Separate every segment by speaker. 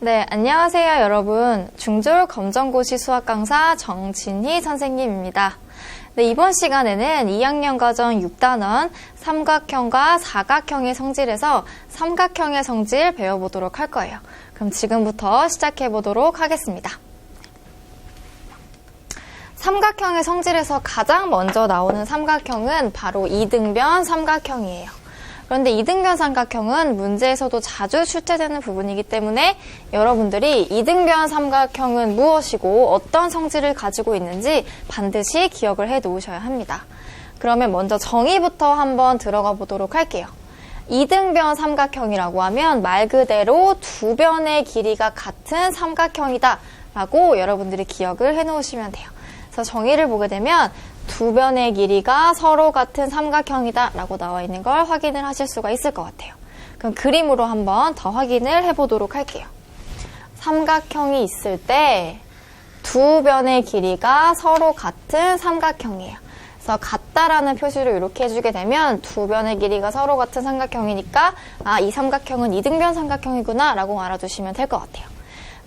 Speaker 1: 네, 안녕하세요 여러분. 중졸 검정고시 수학 강사 정진희 선생님입니다. 네, 이번 시간에는 2학년 과정 6단원 삼각형과 사각형의 성질에서 삼각형의 성질 배워보도록 할 거예요. 그럼 지금부터 시작해 보도록 하겠습니다. 삼각형의 성질에서 가장 먼저 나오는 삼각형은 바로 이등변 삼각형이에요. 그런데 이등변 삼각형은 문제에서도 자주 출제되는 부분이기 때문에 여러분들이 이등변 삼각형은 무엇이고 어떤 성질을 가지고 있는지 반드시 기억을 해 놓으셔야 합니다. 그러면 먼저 정의부터 한번 들어가 보도록 할게요. 이등변 삼각형이라고 하면 말 그대로 두 변의 길이가 같은 삼각형이다 라고 여러분들이 기억을 해 놓으시면 돼요. 그래서 정의를 보게 되면 두 변의 길이가 서로 같은 삼각형이다 라고 나와 있는 걸 확인을 하실 수가 있을 것 같아요. 그럼 그림으로 한번 더 확인을 해보도록 할게요. 삼각형이 있을 때 두 변의 길이가 서로 같은 삼각형이에요. 그래서 같다라는 표시를 이렇게 해주게 되면 두 변의 길이가 서로 같은 삼각형이니까 이 삼각형은 이등변 삼각형이구나 라고 알아두시면 될 것 같아요.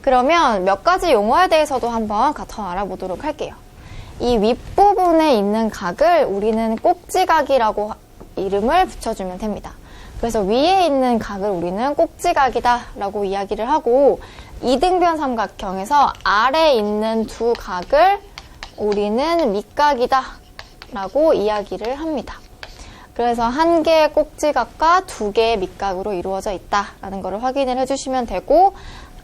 Speaker 1: 그러면 몇 가지 용어에 대해서도 한번 더 알아보도록 할게요. 이 윗부분에 있는 각을 우리는 꼭지각이라고 이름을 붙여주면 됩니다. 그래서 위에 있는 각을 우리는 꼭지각이다 라고 이야기를 하고 이등변 삼각형에서 아래에 있는 두 각을 우리는 밑각이다 라고 이야기를 합니다. 그래서 한 개의 꼭지각과 두 개의 밑각으로 이루어져 있다라는 것을 확인을 해주시면 되고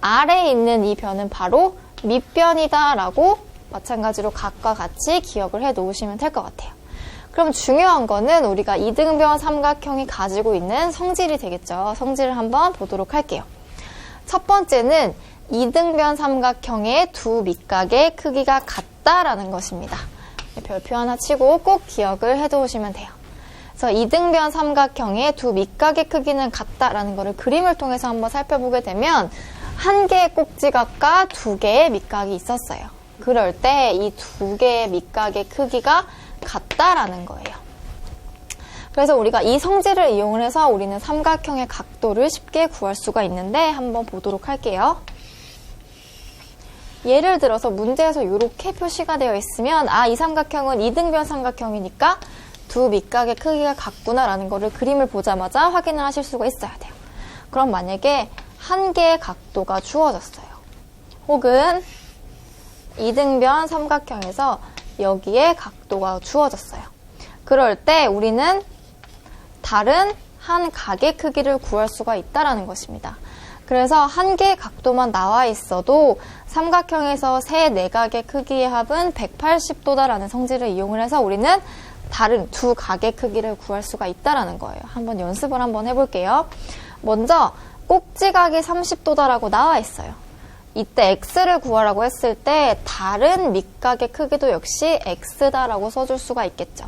Speaker 1: 아래에 있는 이 변은 바로 밑변이다 라고 마찬가지로 각과 같이 기억을 해 놓으시면 될 것 같아요. 그럼 중요한 거는 우리가 이등변 삼각형이 가지고 있는 성질이 되겠죠. 성질을 한번 보도록 할게요. 첫 번째는 이등변 삼각형의 두 밑각의 크기가 같다라는 것입니다. 별표 하나 치고 꼭 기억을 해 두시면 돼요. 그래서 이등변 삼각형의 두 밑각의 크기는 같다라는 것을 그림을 통해서 한번 살펴보게 되면 한 개의 꼭지각과 두 개의 밑각이 있었어요. 그럴 때 이 두 개의 밑각의 크기가 같다라는 거예요. 그래서 우리가 이 성질을 이용을 해서 우리는 삼각형의 각도를 쉽게 구할 수가 있는데 한번 보도록 할게요. 예를 들어서 문제에서 이렇게 표시가 되어 있으면 이 삼각형은 이등변 삼각형이니까 두 밑각의 크기가 같구나라는 거를 그림을 보자마자 확인을 하실 수가 있어야 돼요. 그럼 만약에 한 개의 각도가 주어졌어요. 혹은 이등변 삼각형에서 여기에 각도가 주어졌어요. 그럴 때 우리는 다른 한 각의 크기를 구할 수가 있다는 것입니다. 그래서 한 개의 각도만 나와 있어도 삼각형에서 세 내각의 크기의 합은 180도다라는 성질을 이용을 해서 우리는 다른 두 각의 크기를 구할 수가 있다는 거예요. 한번 연습을 한번 해볼게요. 먼저 꼭지각이 30도다라고 나와 있어요. 이때 x를 구하라고 했을 때 다른 밑각의 크기도 역시 x다라고 써줄 수가 있겠죠.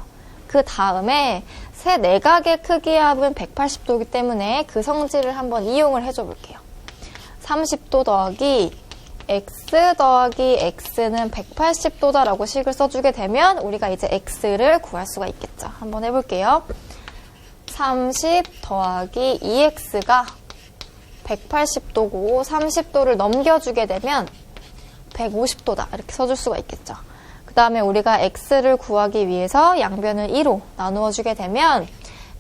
Speaker 1: 그 다음에 세 내각의 크기의 합은 180도이기 때문에 그 성질을 한번 이용을 해줘 볼게요. 30도 더하기 x 더하기 x는 180도다라고 식을 써주게 되면 우리가 이제 x를 구할 수가 있겠죠. 한번 해볼게요. 30 더하기 2x가 180도고 30도를 넘겨주게 되면 150도다 이렇게 써줄 수가 있겠죠. 그 다음에 우리가 x를 구하기 위해서 양변을 2로 나누어 주게 되면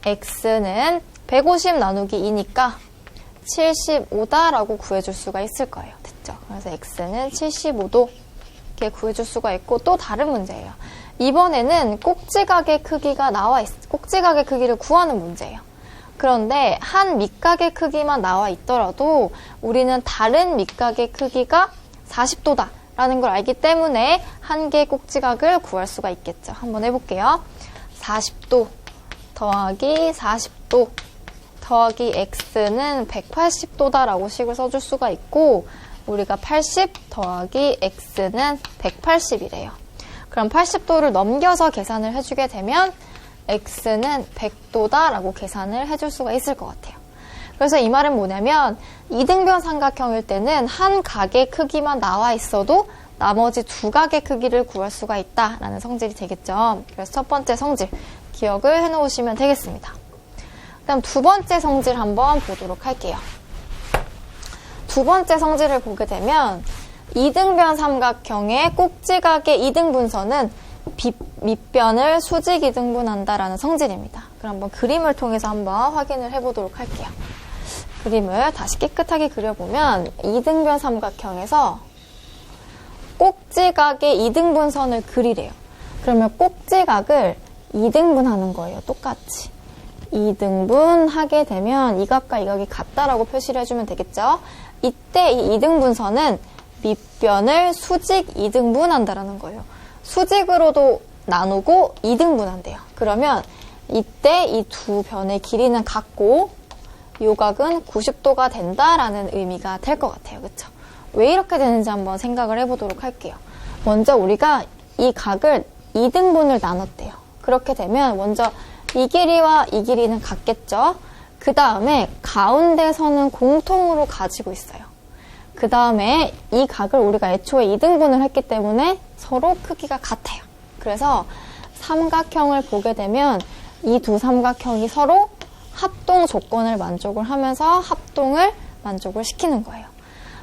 Speaker 1: x는 150 나누기 2니까 75다라고 구해줄 수가 있을 거예요. 됐죠? 그래서 x는 75도 이렇게 구해줄 수가 있고 또 다른 문제예요. 이번에는 꼭지각의 크기가 꼭지각의 크기를 구하는 문제예요. 그런데 한 밑각의 크기만 나와 있더라도 우리는 다른 밑각의 크기가 40도다라는 걸 알기 때문에 한 개의 꼭지각을 구할 수가 있겠죠. 한번 해볼게요. 40도 더하기 40도 더하기 x는 180도다라고 식을 써줄 수가 있고 우리가 80 더하기 x는 180이래요. 그럼 80도를 넘겨서 계산을 해주게 되면 x는 100도다라고 계산을 해줄 수가 있을 것 같아요. 그래서 이 말은 뭐냐면 이등변 삼각형일 때는 한 각의 크기만 나와 있어도 나머지 두 각의 크기를 구할 수가 있다라는 성질이 되겠죠. 그래서 첫 번째 성질 기억을 해놓으시면 되겠습니다. 그다음 두 번째 성질 한번 보도록 할게요. 두 두 번째 성질을 보게 되면 이등변 삼각형의 꼭지각의 이등분선은 밑변을 수직 이등분한다라는 성질입니다. 그럼 한번 그림을 통해서 한번 확인을 해보도록 할게요. 그림을 다시 깨끗하게 그려보면 이등변 삼각형에서 꼭지각의 이등분선을 그리래요. 그러면 꼭지각을 2등분하는 거예요. 똑같이. 2등분 하게 되면 이 각과 이 각이 같다라고 표시를 해주면 되겠죠. 이때 이 2등분선은 밑변을 수직 2등분 한다라는 거예요. 수직으로도 나누고 2등분 한대요. 그러면 이때 이 두 변의 길이는 같고 요 각은 90도가 된다라는 의미가 될 것 같아요. 그쵸? 왜 이렇게 되는지 한번 생각을 해보도록 할게요. 먼저 우리가 이 각을 2등분을 나눴대요. 그렇게 되면 먼저 이 길이와 이 길이는 같겠죠? 그 다음에 가운데 선은 공통으로 가지고 있어요. 그 다음에 이 각을 우리가 애초에 2등분을 했기 때문에 서로 크기가 같아요. 그래서 삼각형을 보게 되면 이 두 삼각형이 서로 합동 조건을 만족을 하면서 합동을 만족을 시키는 거예요.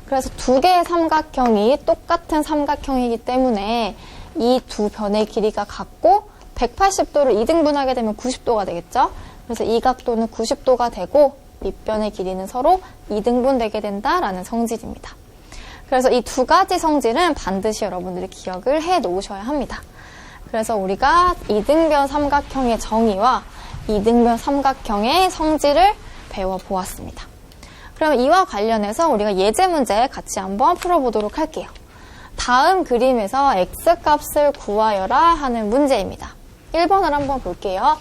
Speaker 1: 그래서 두 개의 삼각형이 똑같은 삼각형이기 때문에 이 두 변의 길이가 같고 180도를 2등분하게 되면 90도가 되겠죠? 그래서 이 각도는 90도가 되고 밑변의 길이는 서로 2등분 되게 된다라는 성질입니다. 그래서 이 두 가지 성질은 반드시 여러분들이 기억을 해 놓으셔야 합니다. 그래서 우리가 이등변 삼각형의 정의와 이등변 삼각형의 성질을 배워보았습니다. 그럼 이와 관련해서 우리가 예제 문제 같이 한번 풀어보도록 할게요. 다음 그림에서 x값을 구하여라 하는 문제입니다. 1번을 한번 볼게요.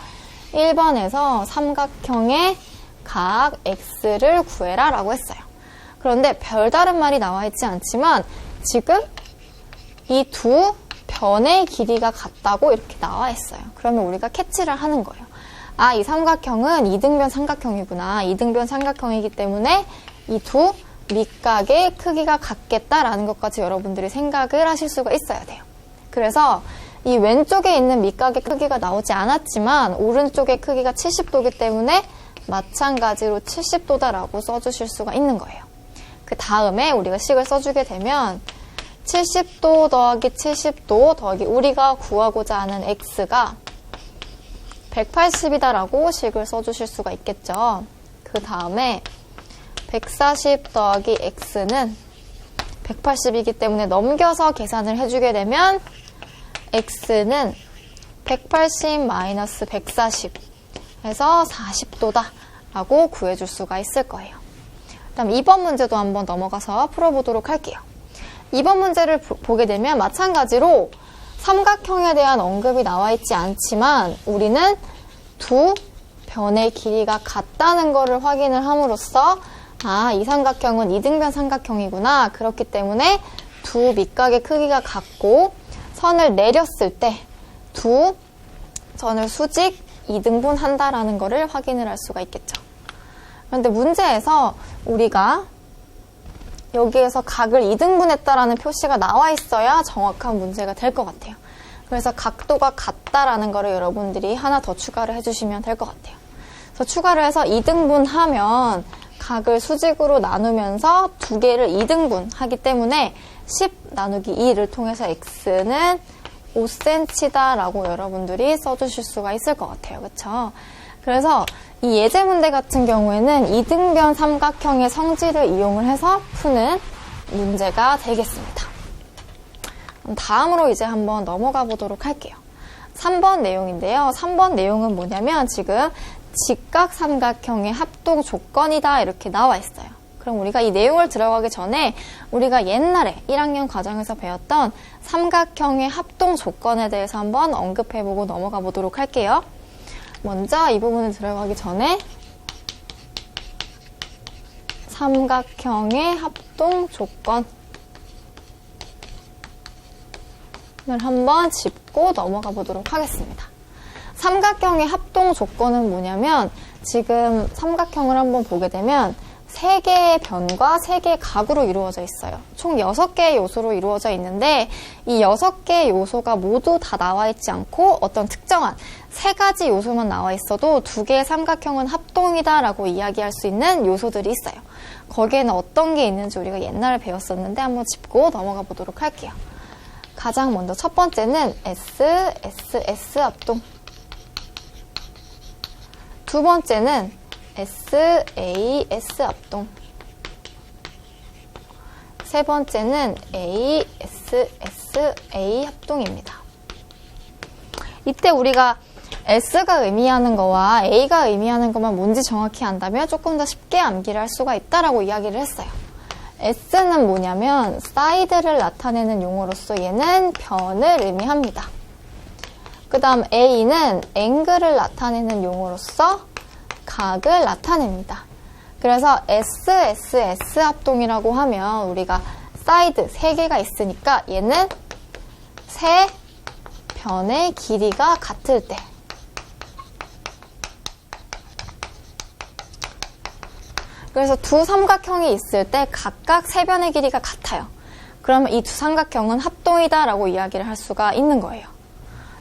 Speaker 1: 1번에서 삼각형의 각 x를 구해라 라고 했어요. 그런데 별다른 말이 나와 있지 않지만 지금 이 두 변의 길이가 같다고 이렇게 나와 있어요. 그러면 우리가 캐치를 하는 거예요. 아, 이 삼각형은 이등변 삼각형이구나. 이등변 삼각형이기 때문에 이 두 밑각의 크기가 같겠다라는 것까지 여러분들이 생각을 하실 수가 있어야 돼요. 그래서 이 왼쪽에 있는 밑각의 크기가 나오지 않았지만 오른쪽의 크기가 70도이기 때문에 마찬가지로 70도다라고 써주실 수가 있는 거예요. 그 다음에 우리가 식을 써주게 되면 70도 더하기 70도 더하기 우리가 구하고자 하는 x가 180이다라고 식을 써주실 수가 있겠죠. 그 다음에 140 더하기 x는 180이기 때문에 넘겨서 계산을 해주게 되면 x는 180 마이너스 140 해서 40도다 라고 구해줄 수가 있을 거예요. 그 다음 2번 문제도 한번 넘어가서 풀어보도록 할게요. 2번 문제를 보게 되면 마찬가지로 삼각형에 대한 언급이 나와 있지 않지만 우리는 두 변의 길이가 같다는 것을 확인을 함으로써 아, 이 삼각형은 이등변 삼각형이구나. 그렇기 때문에 두 밑각의 크기가 같고 선을 내렸을 때 두 선을 수직 2등분 한다라는 것을 확인을 할 수가 있겠죠. 그런데 문제에서 우리가 여기에서 각을 2등분했다라는 표시가 나와 있어야 정확한 문제가 될 것 같아요. 그래서 각도가 같다라는 거를 여러분들이 하나 더 추가를 해주시면 될 것 같아요. 그래서 추가를 해서 2등분하면 각을 수직으로 나누면서 두 개를 2등분 하기 때문에 10 나누기 2를 통해서 x는 5cm다라고 여러분들이 써주실 수가 있을 것 같아요. 그렇죠? 그래서 이 예제 문제 같은 경우에는 이등변 삼각형의 성질을 이용을 해서 푸는 문제가 되겠습니다. 다음으로 이제 한번 넘어가 보도록 할게요. 3번 내용인데요. 3번 내용은 뭐냐면 지금 직각 삼각형의 합동 조건이다 이렇게 나와 있어요. 그럼 우리가 이 내용을 들어가기 전에 우리가 옛날에 1학년 과정에서 배웠던 삼각형의 합동 조건에 대해서 한번 언급해보고 넘어가 보도록 할게요. 먼저 이 부분을 들어가기 전에 삼각형의 합동 조건을 한번 짚고 넘어가 보도록 하겠습니다. 삼각형의 합동 조건은 뭐냐면 지금 삼각형을 한번 보게 되면 3개의 변과 3개의 각으로 이루어져 있어요. 총 6개의 요소로 이루어져 있는데 이 6개의 요소가 모두 다 나와 있지 않고 어떤 특정한 3가지 요소만 나와 있어도 2개의 삼각형은 합동이다라고 이야기할 수 있는 요소들이 있어요. 거기에는 어떤 게 있는지 우리가 옛날에 배웠었는데 한번 짚고 넘어가 보도록 할게요. 가장 먼저 첫 번째는 S 합동. 두 번째는 SAS 합동. 세 번째는 ASSA 합동입니다. 이때 우리가 S가 의미하는 거와 A가 의미하는 것만 뭔지 정확히 안다면 조금 더 쉽게 암기를 할 수가 있다라고 이야기를 했어요. S는 뭐냐면 사이드를 나타내는 용어로서 얘는 변을 의미합니다. 그 다음 A는 앵글을 나타내는 용어로서 각을 나타냅니다. 그래서 SSS 합동이라고 하면 우리가 사이드 3개가 있으니까 얘는 세 변의 길이가 같을 때, 그래서 두 삼각형이 있을 때 각각 세 변의 길이가 같아요. 그러면 이 두 삼각형은 합동이다라고 이야기를 할 수가 있는 거예요.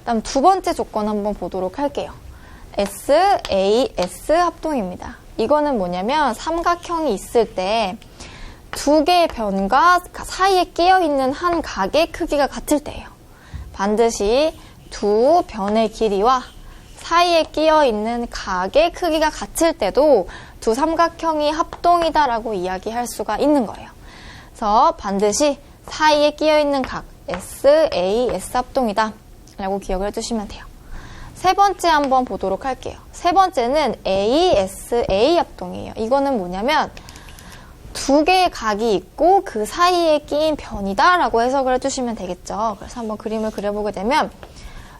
Speaker 1: 다음 두 번째 조건 한번 보도록 할게요. SAS 합동입니다. 이거는 뭐냐면 삼각형이 있을 때 두 개의 변과 사이에 끼어있는 한 각의 크기가 같을 때예요. 반드시 두 변의 길이와 사이에 끼어있는 각의 크기가 같을 때도 두 삼각형이 합동이다라고 이야기할 수가 있는 거예요. 그래서 반드시 사이에 끼어있는 각 SAS 합동이다 라고 기억을 해주시면 돼요. 세 번째 한번 보도록 할게요. 세 번째는 ASA 합동이에요. 이거는 뭐냐면 두 개의 각이 있고 그 사이에 끼인 변이다 라고 해석을 해주시면 되겠죠. 그래서 한번 그림을 그려보게 되면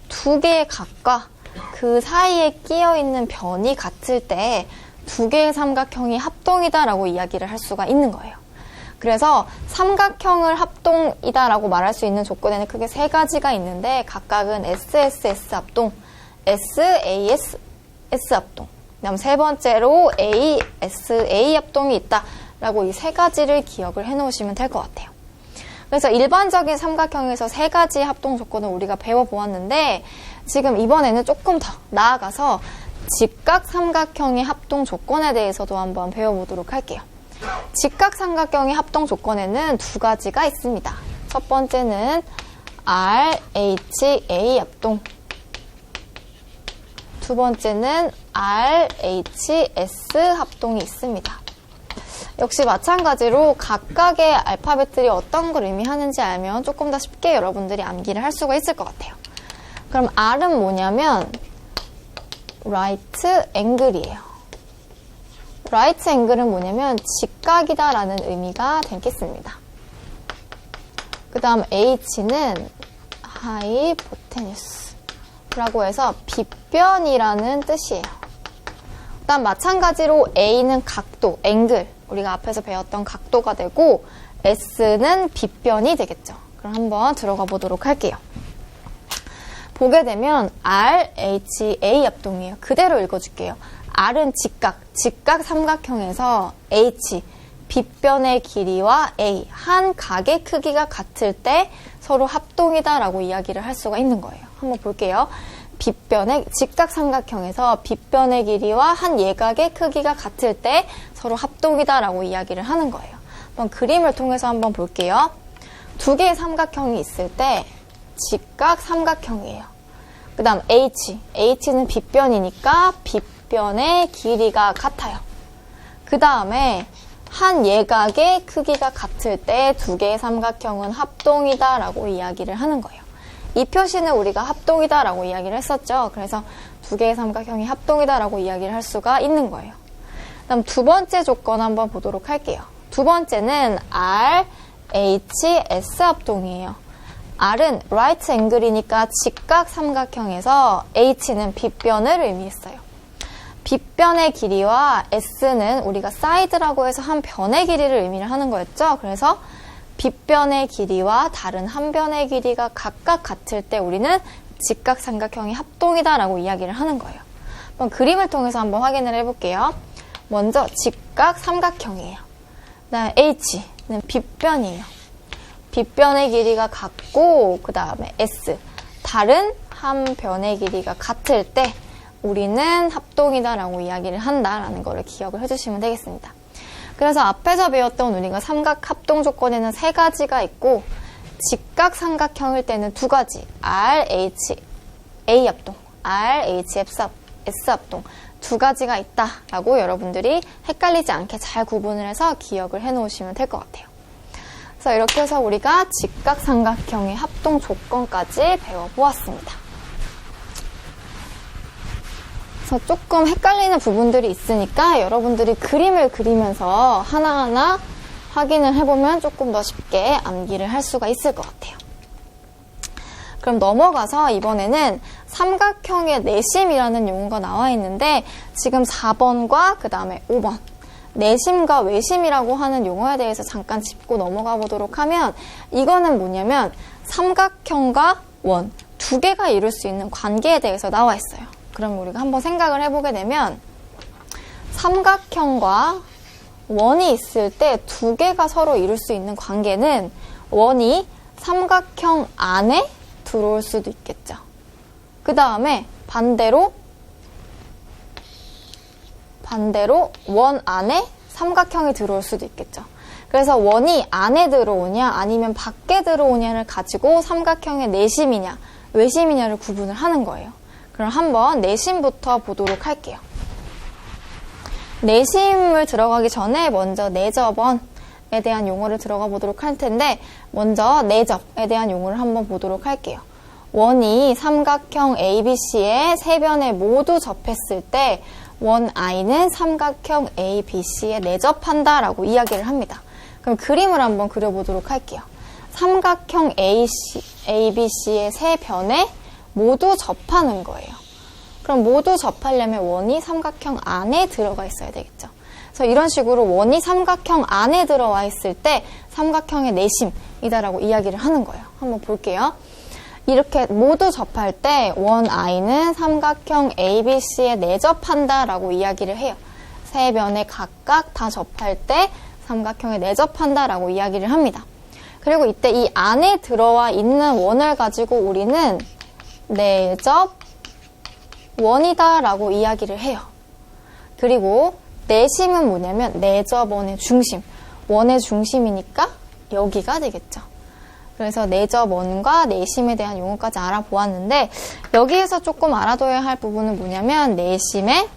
Speaker 1: 두 개의 각과 그 사이에 끼어있는 변이 같을 때 두 개의 삼각형이 합동이다 라고 이야기를 할 수가 있는 거예요. 그래서 삼각형을 합동이다 라고 말할 수 있는 조건에는 크게 3가지가 있는데 각각은 SSS 합동, SAS 합동, 그다음 세 번째로 ASA 합동이 있다 라고 이 3가지를 기억을 해놓으시면 될 것 같아요. 그래서 일반적인 삼각형에서 3가지 합동 조건을 우리가 배워보았는데 지금 이번에는 조금 더 나아가서 직각 삼각형의 합동 조건에 대해서도 한번 배워보도록 할게요. 직각 삼각형의 합동 조건에는 2가지가 있습니다. 첫 번째는 RHA 합동, 두 번째는 RHS 합동이 있습니다. 역시 마찬가지로 각각의 알파벳들이 어떤 걸 의미하는지 알면 조금 더 쉽게 여러분들이 암기를 할 수가 있을 것 같아요. 그럼 R은 뭐냐면 right angle이에요. right angle은 뭐냐면 직각이다라는 의미가 되겠습니다. 그 다음 H는 hypotenuse 라고 해서 빗변이라는 뜻이에요. 그 다음 마찬가지로 A는 각도, 앵글, 우리가 앞에서 배웠던 각도가 되고 S는 빗변이 되겠죠. 그럼 한번 들어가 보도록 할게요. 보게 되면 RHA 합동이에요. 그대로 읽어줄게요. R은 직각 삼각형에서 H, 빗변의 길이와 A, 한 각의 크기가 같을 때 서로 합동이다라고 이야기를 할 수가 있는 거예요. 한번 볼게요. 직각 삼각형에서 빗변의 길이와 한 예각의 크기가 같을 때 서로 합동이다라고 이야기를 하는 거예요. 한번 그림을 통해서 한번 볼게요. 2개의 삼각형이 있을 때 직각 삼각형이에요. 그 다음 H는 빗변이니까 빗변의 길이가 같아요. 그 다음에 한 예각의 크기가 같을 때 2개의 삼각형은 합동이다라고 이야기를 하는 거예요. 이 표시는 우리가 합동이다라고 이야기를 했었죠. 그래서 2개의 삼각형이 합동이다라고 이야기를 할 수가 있는 거예요. 그다음 두 번째 조건 한번 보도록 할게요. 두 번째는 RHS 합동이에요. R은 right angle이니까 직각 삼각형에서 H는 빗변을 의미했어요. 빗변의 길이와 S는 우리가 사이드라고 해서 한 변의 길이를 의미를 하는 거였죠. 그래서 빗변의 길이와 다른 한 변의 길이가 각각 같을 때 우리는 직각 삼각형이 합동이다라고 이야기를 하는 거예요. 한번 그림을 통해서 한번 확인을 해볼게요. 먼저 직각 삼각형이에요. 그다음에 H는 빗변이에요. 빗변의 길이가 같고 그 다음에 S, 다른 한 변의 길이가 같을 때 우리는 합동이다라고 이야기를 한다라는 거를 기억을 해주시면 되겠습니다. 그래서 앞에서 배웠던 우리가 삼각 합동 조건에는 3가지가 있고 직각 삼각형일 때는 2가지, R, H, A 합동, R, H, S 합동 2가지가 있다라고 여러분들이 헷갈리지 않게 잘 구분을 해서 기억을 해놓으시면 될 것 같아요. 그래서 이렇게 해서 우리가 직각 삼각형의 합동 조건까지 배워보았습니다. 그래서 조금 헷갈리는 부분들이 있으니까 여러분들이 그림을 그리면서 하나하나 확인을 해보면 조금 더 쉽게 암기를 할 수가 있을 것 같아요. 그럼 넘어가서 이번에는 삼각형의 내심이라는 용어가 나와 있는데 지금 4번과 그 다음에 5번 내심과 외심이라고 하는 용어에 대해서 잠깐 짚고 넘어가 보도록 하면 이거는 뭐냐면 삼각형과 원 2개가 이룰 수 있는 관계에 대해서 나와 있어요. 그럼 우리가 한번 생각을 해보게 되면 삼각형과 원이 있을 때 2개가 서로 이룰 수 있는 관계는 원이 삼각형 안에 들어올 수도 있겠죠. 그 다음에 반대로 원 안에 삼각형이 들어올 수도 있겠죠. 그래서 원이 안에 들어오냐 아니면 밖에 들어오냐를 가지고 삼각형의 내심이냐 외심이냐를 구분을 하는 거예요. 그럼 한번 내심부터 보도록 할게요. 내심을 들어가기 전에 먼저 내접원에 대한 용어를 들어가 보도록 할 텐데 먼저 내접에 대한 용어를 한번 보도록 할게요. 원이 삼각형 ABC의 3변에 모두 접했을 때 원 I는 삼각형 ABC에 내접한다 라고 이야기를 합니다. 그럼 그림을 한번 그려보도록 할게요. 삼각형 ABC의 3변에 모두 접하는 거예요. 그럼 모두 접하려면 원이 삼각형 안에 들어가 있어야 되겠죠. 그래서 이런 식으로 원이 삼각형 안에 들어와 있을 때 삼각형의 내심이다라고 이야기를 하는 거예요. 한번 볼게요. 이렇게 모두 접할 때 원 I는 삼각형 ABC에 내접한다라고 이야기를 해요. 3변에 각각 다 접할 때 삼각형에 내접한다라고 이야기를 합니다. 그리고 이때 이 안에 들어와 있는 원을 가지고 우리는 내접원이다라고 이야기를 해요. 그리고 내심은 뭐냐면 내접원의 중심, 원의 중심이니까 여기가 되겠죠. 그래서 내접원과 내심에 대한 용어까지 알아보았는데 여기에서 조금 알아둬야 할 부분은 뭐냐면 내심의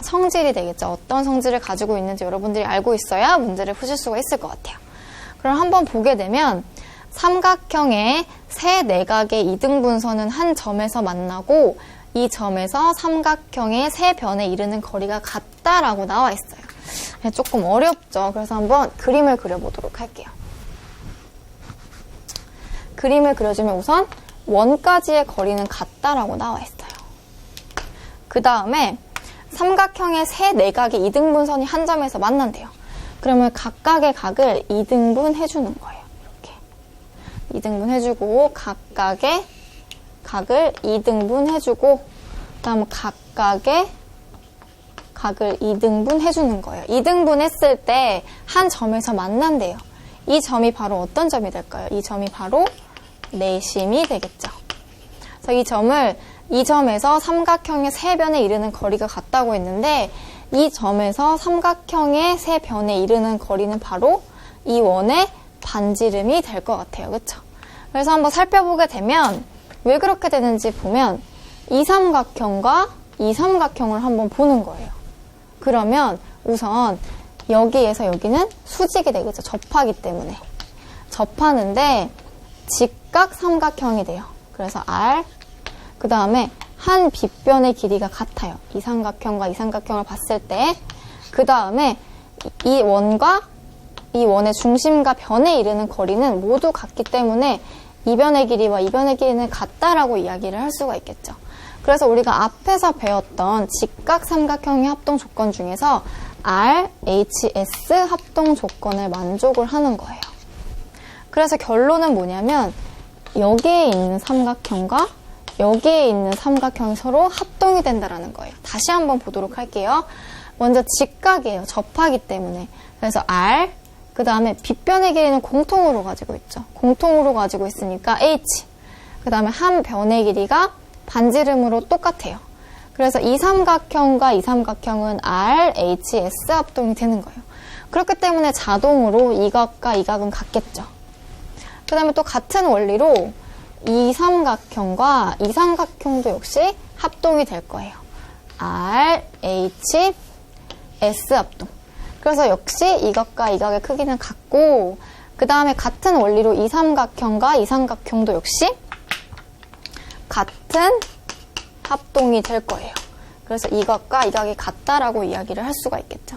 Speaker 1: 성질이 되겠죠. 어떤 성질을 가지고 있는지 여러분들이 알고 있어야 문제를 푸실 수가 있을 것 같아요. 그럼 한번 보게 되면 삼각형의 세 내각의 이등분선은 한 점에서 만나고 이 점에서 삼각형의 3변에 이르는 거리가 같다라고 나와 있어요. 조금 어렵죠. 그래서 한번 그림을 그려보도록 할게요. 그림을 그려주면 우선 원까지의 거리는 같다라고 나와 있어요. 그 다음에 삼각형의 3내각의 이등분선이 한 점에서 만난대요. 그러면 각각의 각을 2등분 해주는 거예요. 이렇게 2등분 해주고 각각의 각을 2등분 해주고 그다음 각각의 각을 2등분 해주는 거예요. 2등분 했을 때 한 점에서 만난대요. 이 점이 바로 어떤 점이 될까요? 이 점이 바로 내심이 되겠죠. 그래서 이 점에서 삼각형의 3변에 이르는 거리가 같다고 했는데 이 점에서 삼각형의 3변에 이르는 거리는 바로 이 원의 반지름이 될 것 같아요. 그렇죠? 그래서 한번 살펴보게 되면 왜 그렇게 되는지 보면 이 삼각형과 이 삼각형을 한번 보는 거예요. 그러면 우선 여기에서 여기는 수직이 되겠죠. 접하기 때문에. 접하는데 직각 삼각형이 돼요. 그래서 R 그 다음에 한 빗변의 길이가 같아요. 이 삼각형과 이 삼각형을 봤을 때 그 다음에 이 원과 이 원의 중심과 변에 이르는 거리는 모두 같기 때문에 이 변의 길이와 이 변의 길이는 같다라고 이야기를 할 수가 있겠죠. 그래서 우리가 앞에서 배웠던 직각 삼각형의 합동 조건 중에서 R, H, S 합동 조건을 만족을 하는 거예요. 그래서 결론은 뭐냐면 여기에 있는 삼각형과 여기에 있는 삼각형이 서로 합동이 된다는 거예요. 다시 한번 보도록 할게요. 먼저 직각이에요. 접하기 때문에. 그래서 R, 그 다음에 빗변의 길이는 공통으로 가지고 있죠. 공통으로 가지고 있으니까 H, 그 다음에 한 변의 길이가 반지름으로 똑같아요. 그래서 이 삼각형과 이 삼각형은 R, H, S 합동이 되는 거예요. 그렇기 때문에 자동으로 이 각과 이 각은 같겠죠. 그 다음에 또 같은 원리로 이 삼각형과 이 삼각형도 역시 합동이 될 거예요. R, H, S 합동. 그래서 역시 이 각과 이 각의 크기는 같고, 그 다음에 같은 원리로 이 삼각형과 이 삼각형도 역시 같은 합동이 될 거예요. 그래서 이 각과 이 각이 같다라고 이야기를 할 수가 있겠죠.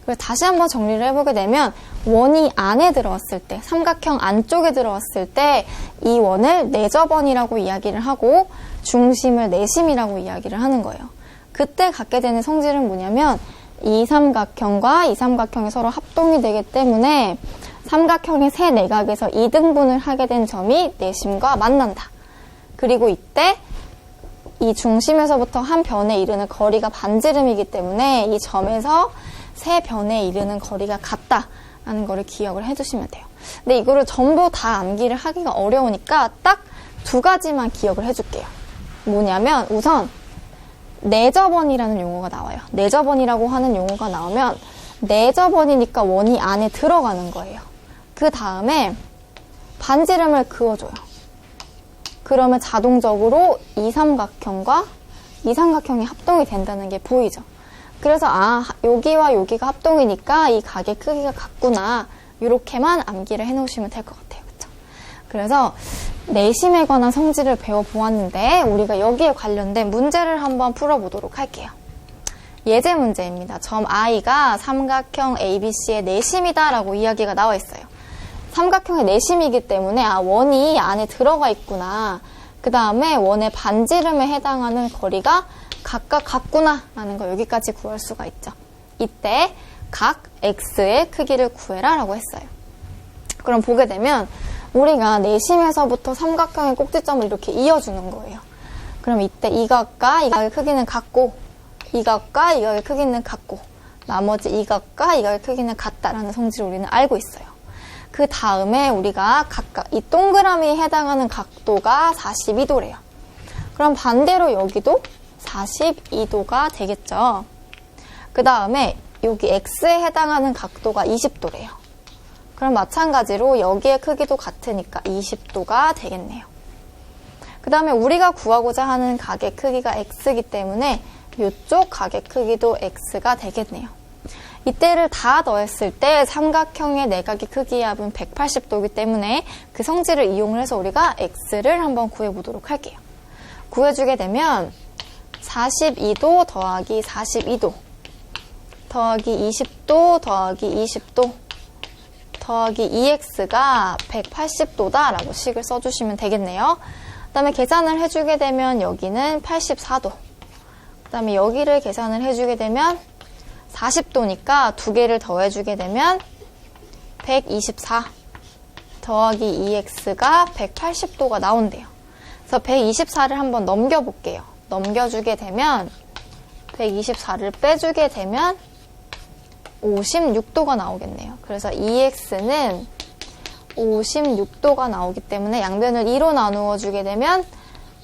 Speaker 1: 그래서 다시 한번 정리를 해보게 되면 원이 안에 들어왔을 때, 삼각형 안쪽에 들어왔을 때 이 원을 내접원이라고 이야기를 하고 중심을 내심이라고 이야기를 하는 거예요. 그때 갖게 되는 성질은 뭐냐면 이 삼각형과 이 삼각형이 서로 합동이 되기 때문에 삼각형의 세 내각에서 이등분을 하게 된 점이 내심과 만난다. 그리고 이때 이 중심에서부터 한 변에 이르는 거리가 반지름이기 때문에 이 점에서 세 변에 이르는 거리가 같다라는 거를 기억을 해두시면 돼요. 근데 이거를 전부 다 암기를 하기가 어려우니까 딱 두 가지만 기억을 해줄게요. 뭐냐면 우선 내접원이라는 용어가 나와요. 내접원이라고 하는 용어가 나오면 내접원이니까 원이 안에 들어가는 거예요. 그 다음에 반지름을 그어줘요. 그러면 자동적으로 이 삼각형과 이 삼각형이 합동이 된다는 게 보이죠. 그래서 여기와 여기가 합동이니까 이 각의 크기가 같구나. 이렇게만 암기를 해놓으시면 될 것 같아요. 그쵸? 그래서 내심에 관한 성질을 배워보았는데 우리가 여기에 관련된 문제를 한번 풀어보도록 할게요. 예제 문제입니다. 점 I가 삼각형 ABC의 내심이다 라고 이야기가 나와 있어요. 삼각형의 내심이기 때문에 원이 안에 들어가 있구나. 그 다음에 원의 반지름에 해당하는 거리가 각각 같구나 라는 거 여기까지 구할 수가 있죠. 이때 각 X의 크기를 구해라 라고 했어요. 그럼 보게 되면 우리가 내심에서부터 삼각형의 꼭지점을 이렇게 이어주는 거예요. 그럼 이때 이 각과 이 각의 크기는 같고 이 각과 이 각의 크기는 같고 나머지 이 각과 이 각의 크기는 같다라는 성질을 우리는 알고 있어요. 그 다음에 우리가 각각 이 동그라미에 해당하는 각도가 42도래요. 그럼 반대로 여기도 42도가 되겠죠. 그 다음에 여기 X에 해당하는 각도가 20도래요. 그럼 마찬가지로 여기의 크기도 같으니까 20도가 되겠네요. 그 다음에 우리가 구하고자 하는 각의 크기가 X이기 때문에 이쪽 각의 크기도 X가 되겠네요. 이때를 다 더했을 때 삼각형의 내각의 크기의 합은 180도이기 때문에 그 성질을 이용을 해서 우리가 X를 한번 구해보도록 할게요. 구해주게 되면 42도 더하기 42도 더하기 20도 더하기 20도 더하기 2x가 180도다 라고 식을 써주시면 되겠네요. 그 다음에 계산을 해주게 되면 여기는 84도, 그 다음에 여기를 계산을 해주게 되면 40도니까 두 개를 더해주게 되면 124 더하기 2x가 180도가 나온대요. 그래서 124를 한번 넘겨볼게요. 넘겨주게 되면 124를 빼주게 되면 56도가 나오겠네요. 그래서 2x는 56도가 나오기 때문에 양변을 2로 나누어 주게 되면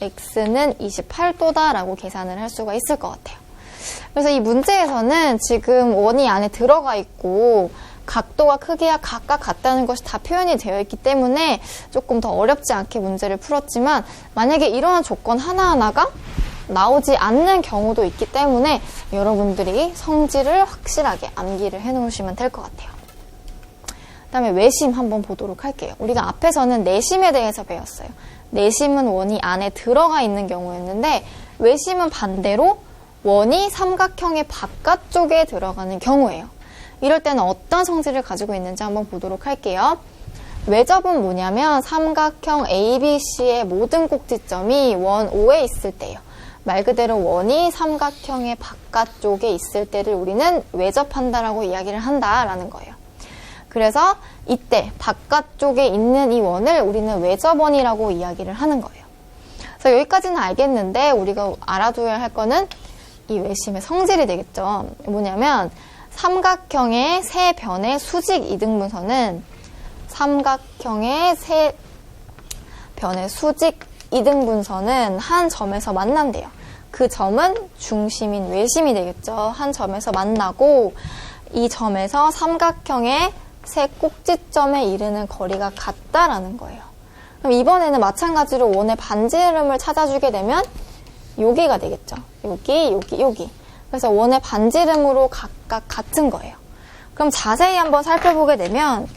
Speaker 1: x는 28도다 라고 계산을 할 수가 있을 것 같아요. 그래서 이 문제에서는 지금 원이 안에 들어가 있고 각도와 크기가 각각 같다는 것이 다 표현이 되어 있기 때문에 조금 더 어렵지 않게 문제를 풀었지만 만약에 이러한 조건 하나하나가 나오지 않는 경우도 있기 때문에 여러분들이 성질을 확실하게 암기를 해놓으시면 될 것 같아요. 그 다음에 외심 한번 보도록 할게요. 우리가 앞에서는 내심에 대해서 배웠어요. 내심은 원이 안에 들어가 있는 경우였는데 외심은 반대로 원이 삼각형의 바깥쪽에 들어가는 경우예요. 이럴 때는 어떤 성질을 가지고 있는지 한번 보도록 할게요. 외접은 뭐냐면 삼각형 ABC의 모든 꼭지점이 원 O에 있을 때예요. 말 그대로 원이 삼각형의 바깥쪽에 있을 때를 우리는 외접한다라고 이야기를 한다라는 거예요. 그래서 이때 바깥쪽에 있는 이 원을 우리는 외접원이라고 이야기를 하는 거예요. 그래서 여기까지는 알겠는데 우리가 알아둬야 할 거는 이 외심의 성질이 되겠죠. 뭐냐면 삼각형의 세 변의 수직 이등분선은 삼각형의 세 변의 수직 이등분선은 한 점에서 만난대요. 그 점은 중심인 외심이 되겠죠. 한 점에서 만나고 이 점에서 삼각형의 세 꼭지점에 이르는 거리가 같다라는 거예요. 그럼 이번에는 마찬가지로 원의 반지름을 찾아주게 되면 여기가 되겠죠. 여기. 그래서 원의 반지름으로 각각 같은 거예요. 그럼 자세히 한번 살펴보게 되면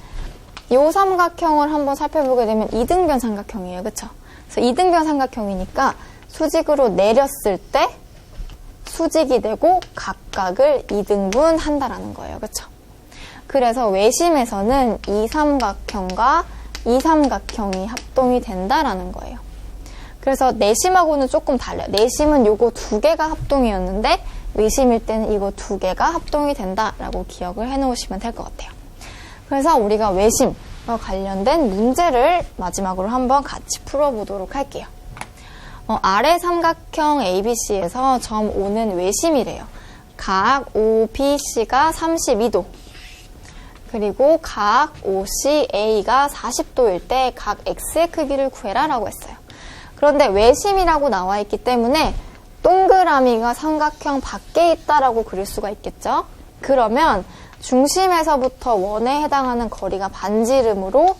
Speaker 1: 이 삼각형을 한번 살펴보게 되면 이등변 삼각형이에요. 그쵸? 그래서 이등변 삼각형이니까 수직으로 내렸을 때 수직이 되고 각각을 이등분 한다라는 거예요. 그쵸? 그래서 외심에서는 이 삼각형과 이 삼각형이 합동이 된다라는 거예요. 그래서 내심하고는 조금 달라요. 내심은 요거 두 개가 합동이었는데 외심일 때는 이거 두 개가 합동이 된다라고 기억을 해놓으시면 될 것 같아요. 그래서 우리가 외심과 관련된 문제를 마지막으로 한번 같이 풀어보도록 할게요. 아래 삼각형 ABC에서 점 O는 외심이래요. 각 OBC가 32도 그리고 각 OCA가 40도일 때 각 X의 크기를 구해라 라고 했어요. 그런데 외심이라고 나와 있기 때문에 동그라미가 삼각형 밖에 있다라고 그릴 수가 있겠죠. 그러면 중심에서부터 원에 해당하는 거리가 반지름으로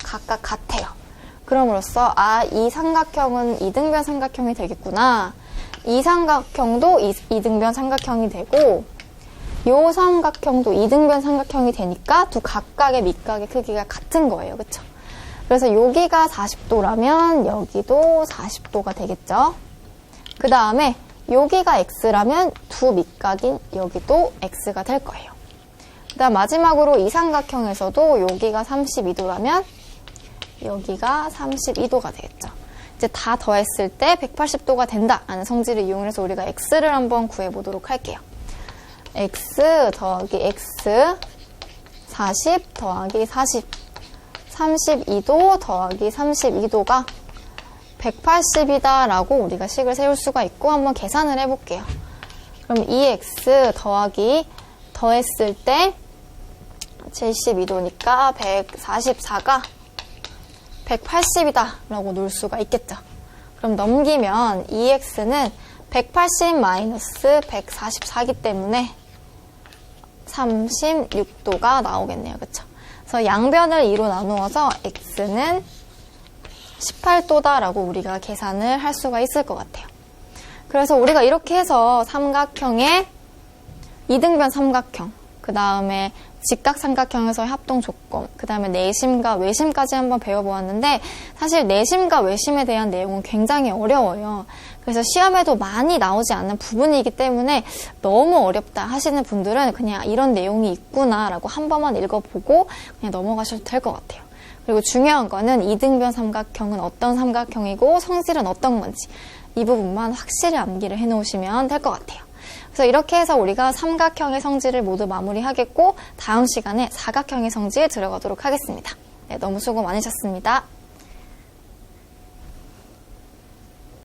Speaker 1: 각각 같아요. 그럼으로써 이 삼각형은 이등변 삼각형이 되겠구나. 이 삼각형도 이등변 삼각형이 되고 이 삼각형도 이등변 삼각형이 되니까 두 각각의 밑각의 크기가 같은 거예요. 그쵸? 그래서 여기가 40도라면 여기도 40도가 되겠죠. 그 다음에 여기가 X라면 두 밑각인 여기도 X가 될 거예요. 그 다음 마지막으로 이 삼각형에서도 여기가 32도라면 여기가 32도가 되겠죠. 이제 다 더했을 때 180도가 된다라는 성질을 이용해서 우리가 X를 한번 구해보도록 할게요. X 더하기 X 40 더하기 40 32도 더하기 32도가 180이다 라고 우리가 식을 세울 수가 있고 한번 계산을 해볼게요. 그럼 2X 더했을 때 72도니까 144가 180이다 라고 놓을 수가 있겠죠. 그럼 넘기면 2X는 180 마이너스 144이기 때문에 36도가 나오겠네요. 그쵸? 그래서 양변을 2로 나누어서 X는 18도다라고 우리가 계산을 할 수가 있을 것 같아요. 그래서 우리가 이렇게 해서 삼각형의 이등변 삼각형, 그 다음에 직각삼각형에서의 합동 조건, 그 다음에 내심과 외심까지 한번 배워보았는데 사실 내심과 외심에 대한 내용은 굉장히 어려워요. 그래서 시험에도 많이 나오지 않는 부분이기 때문에 너무 어렵다 하시는 분들은 그냥 이런 내용이 있구나라고 한 번만 읽어보고 그냥 넘어가셔도 될 것 같아요. 그리고 중요한 거는 이등변 삼각형은 어떤 삼각형이고 성질은 어떤 건지 이 부분만 확실히 암기를 해놓으시면 될 것 같아요. 그래서 이렇게 해서 우리가 삼각형의 성질을 모두 마무리하겠고 다음 시간에 사각형의 성질 들어가도록 하겠습니다. 네, 너무 수고 많으셨습니다.